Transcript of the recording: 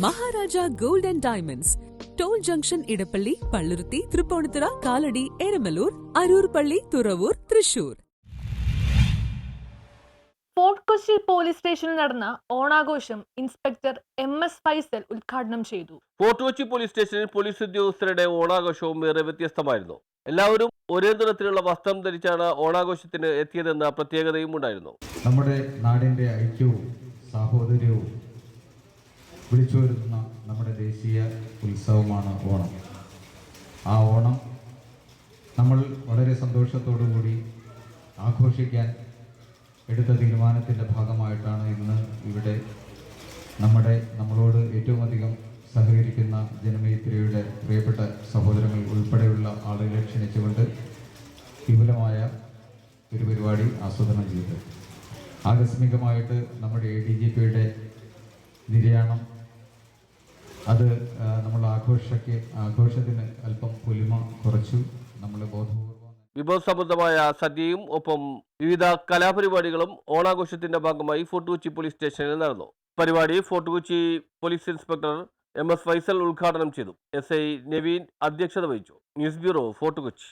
Maharaja gold and diamonds, toll junction, Edappally, Palluruthy, Tripunithura, Kalady, Eramalloor, Aroor പള്ളി, Thuravoor, Thrissur. Fort Kochi police സ്റ്റേഷനിൽ നടന്ന ഓണാഘോഷം ഇൻസ്പെക്ടർ MS ഫൈസൽ ഉദ്ഘാടനം ചെയ്തു. ഫോർട്ട് കൊച്ചി പോലീസ് സ്റ്റേഷനിൽ പോലീസ് ഉദ്യോഗസ്ഥരുടെ ഓണാഘോഷവും ഏറെ വ്യത്യസ്തമായിരുന്നു. എല്ലാവരും ഒരേ നിറത്തിലുള്ള വസ്ത്രം ധരിച്ചാണ് ഓണാഘോഷത്തിന് എത്തിയതെന്ന പ്രത്യേകതയും ഉണ്ടായിരുന്നു. നമ്മുടെ നാടിന്റെ ഐക്യവും സാഹോദര്യവും വിളിച്ചു വരുത്തുന്ന നമ്മുടെ ദേശീയ ഉത്സവമാണ് ഓണം. ആ ഓണം നമ്മൾ വളരെ സന്തോഷത്തോടു കൂടി ആഘോഷിക്കാൻ എടുത്ത തീരുമാനത്തിൻ്റെ ഭാഗമായിട്ടാണ് ഇന്ന് ഇവിടെ നമ്മളോട് ഏറ്റവും അധികം സഹകരിക്കുന്ന ജനമൈത്രിയുടെ പ്രിയപ്പെട്ട സഹോദരങ്ങൾ ഉൾപ്പെടെയുള്ള ആളുകളെ ക്ഷണിച്ചുകൊണ്ട് വിപുലമായ ഒരു പരിപാടി ആസൂത്രണം ചെയ്തത്. ആകസ്മികമായിട്ട് നമ്മുടെ ADGPയുടെ നിര്യാണം അത് നമ്മൾ ആഘോഷത്തിന് അല്പം പൊലിമ കുറച്ചു. നമ്മൾ ബോധപൂർവം വിഭവസമൃദ്ധമായ സദ്യയും ഒപ്പം വിവിധ കലാപരിപാടികളും ഓണാഘോഷത്തിന്റെ ഭാഗമായി ഫോർട്ട് കൊച്ചി പോലീസ് സ്റ്റേഷനിൽ നടന്നു. പരിപാടി fort Kochi police inspector MS Faisal ഉദ്ഘാടനം ചെയ്തു. SI നവീൻ അധ്യക്ഷത വഹിച്ചു. News bureau, fort Kochi.